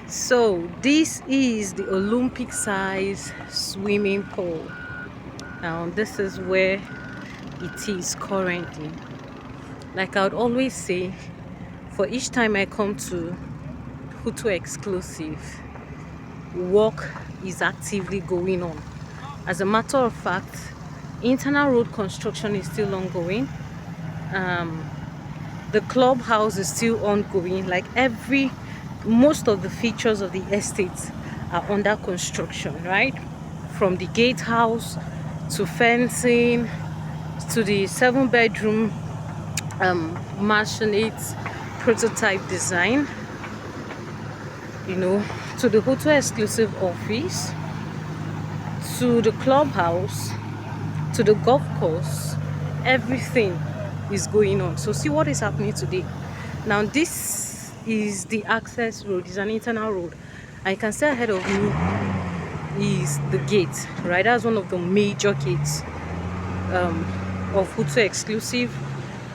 So this is the Olympic size swimming pool. Now this is where it is currently. Like I would always say, for each time I come to Hutu Exclusive, work is actively going on. As a matter of fact, internal road construction is still ongoing. The clubhouse is still ongoing. Like most of the features of the estate are under construction, right? From the gatehouse to fencing to the 7-bedroom mansionette prototype design, to the Hutu Exclusive office, to the clubhouse, to the golf course. Everything is going on. So see what is happening today. Now this is the access road. It's an internal road. I can see ahead of me is the gate, right? That's one of the major gates of Hutu Exclusive.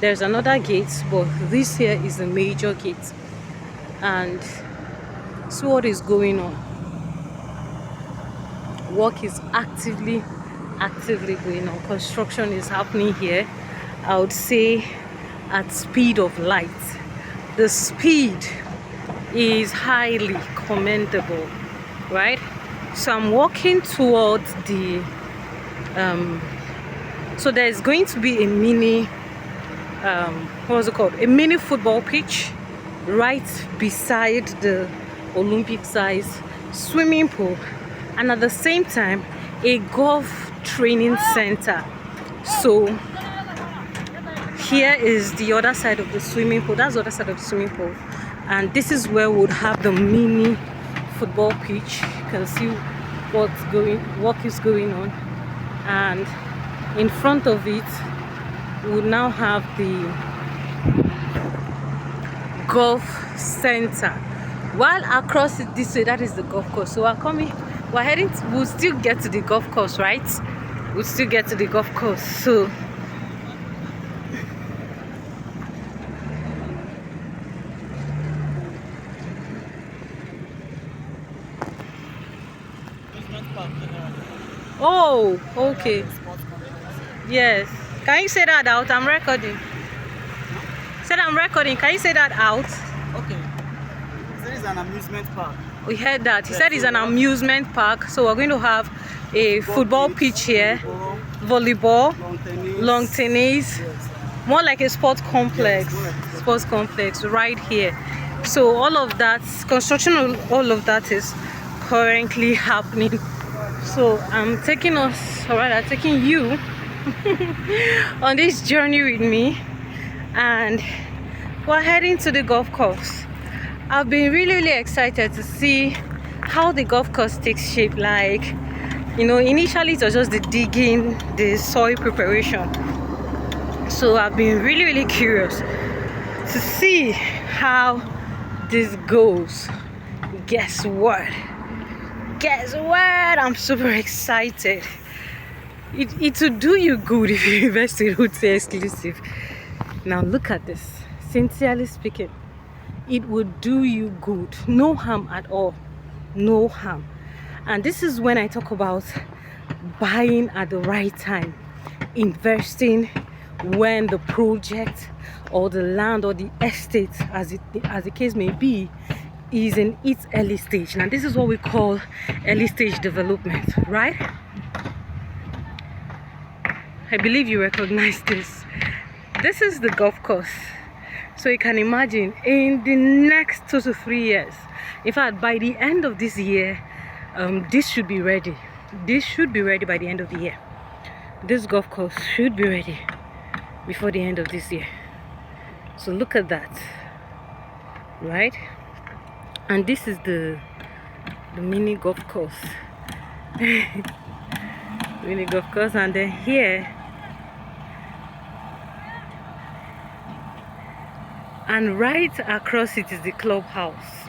There's another gate, but this here is the major gate. And see what is going on. Work is actively going on. Construction is happening here. I would say at speed of light. The speed is highly commendable, right? So I'm walking towards the so there's going to be a mini what's it called, a mini football pitch right beside the Olympic size swimming pool, and at the same time a golf training center. So here is the other side of the swimming pool. That's the other side of the swimming pool, and this is where we'll have the mini football pitch. You can see work is going on, and in front of it we'll now have the golf center, while across it this way, that is the golf course. So we'll still get to the golf course, right? We'll still get to the golf course. So oh, okay. Yes. Can you say that out? I'm recording. Said I'm recording. Can you say that out? Okay. He said it's an amusement park. We heard that. He said it's an amusement park. So we're going to have a football pitch here, volleyball, long tennis, Yes. more like a sports complex. Yes, Sports complex right here. So all of that construction, all of that is currently happening. So I'm taking you on this journey with me, and we're heading to the golf course. I've been really excited to see how the golf course takes shape. Like, initially it was just the digging, the soil preparation. So I've been really curious to see how this goes. Guess what? I'm super excited. It will do you good if you invest in Hutu Exclusive. Now look at this. Sincerely speaking, it would do you good. No harm at all. No harm. And this is when I talk about buying at the right time, investing when the project or the land or the estate, as the case may be, is in its early stage. Now this is what we call early stage development, right? I believe you recognize this. This is the golf course. So you can imagine in the next 2 to 3 years, in fact by the end of this year, this should be ready. This should be ready by the end of the year. This golf course should be ready before the end of this year. So look at that, right? And this is the mini golf course. Mini golf course, and then here and right across it is the clubhouse.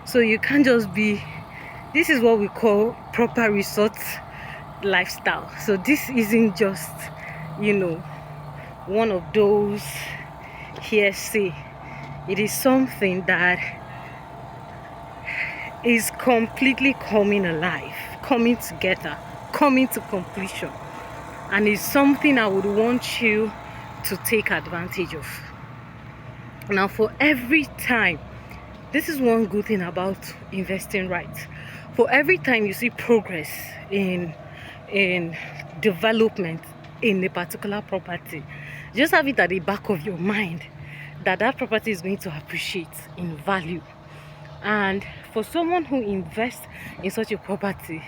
So you can't just be, this is what we call proper resort lifestyle. So this isn't just one of those hearsay. It is something that is completely coming alive, coming together, coming to completion, and it's something I would want you to take advantage of. Now, for every time, this is one good thing about investing right. For every time you see progress in development in a particular property, just have it at the back of your mind that that property is going to appreciate in value. And for someone who invests in such a property,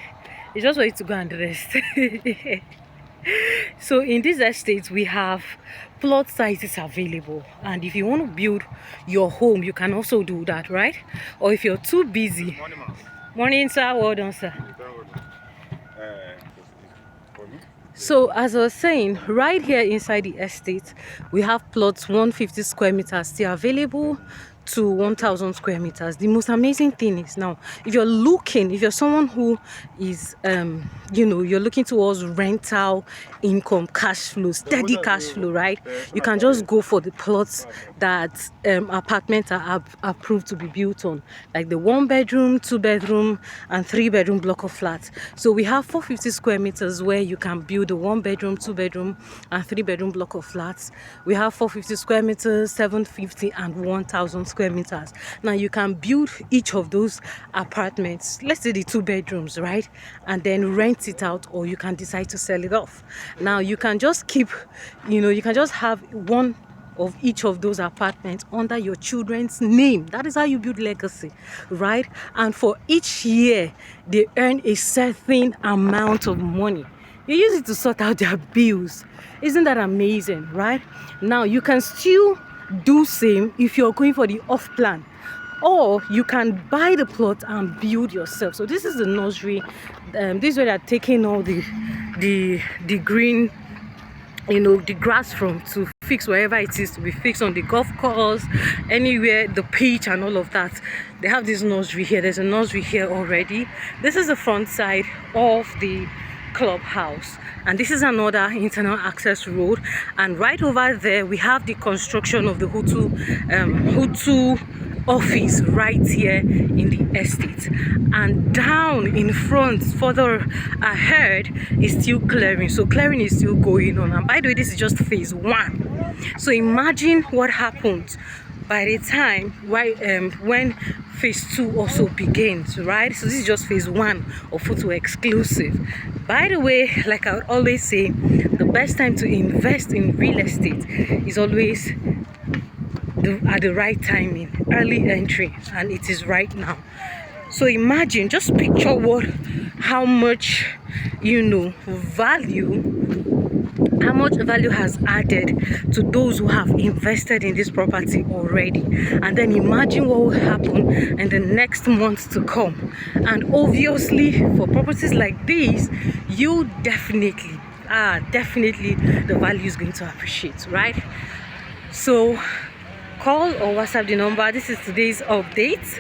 it's just for you to go and rest. So in this estate, we have plot sizes available, and if you want to build your home, you can also do that, right? Or if you're too busy. Morning, ma'am. Morning, sir. Well done, sir. For me? So as I was saying, right here inside the estate, we have plots 150 square meters still available to 1,000 square meters. The most amazing thing is, now if you're someone who is you're looking towards rental income, cash flow, steady cash flow, right? You can just go for the plots that apartments are approved to be built on, like the 1-bedroom, 2-bedroom and 3-bedroom block of flats. So we have 450 square meters where you can build a 1-bedroom, 2-bedroom and 3-bedroom block of flats. We have 450 square meters, 750 and 1,000 square meters. Now you can build each of those apartments, let's say the 2 bedrooms, right, and then rent it out, or you can decide to sell it off. Now you can just keep, you can just have one of each of those apartments under your children's name. That is how you build legacy, right? And for each year they earn a certain amount of money. You use it to sort out their bills. Isn't that amazing, right? Now you can still do same if you're going for the off plan, or you can buy the plot and build yourself. So this is the nursery. This is where they're taking all the green, the grass from, to fix wherever it is to be fixed, on the golf course, anywhere, the pitch and all of that. They have this nursery here. There's a nursery here already. This is the front side of the clubhouse, and this is another internal access road, and right over there we have the construction of the Hutu office right here in the estate. And down in front, further ahead, is still clearing. So clearing is still going on, and by the way, this is just phase 1. So imagine what happens by the time when phase 2 also begins, right? So this is just phase 1 of Hutu Exclusive. By the way, like I would always say, the best time to invest in real estate is always at the right timing, early entry, and it is right now. So imagine, just picture how much value has added to those who have invested in this property already, and then imagine what will happen in the next months to come. And obviously for properties like these, you definitely the value is going to appreciate, right? So call or WhatsApp the number. This is today's update.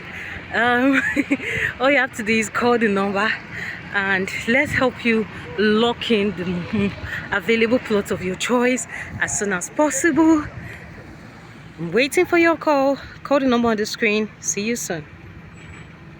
All you have to do is call the number, and let's help you lock in the available plots of your choice as soon as possible. I'm waiting for your call. Call the number on the screen. See you soon.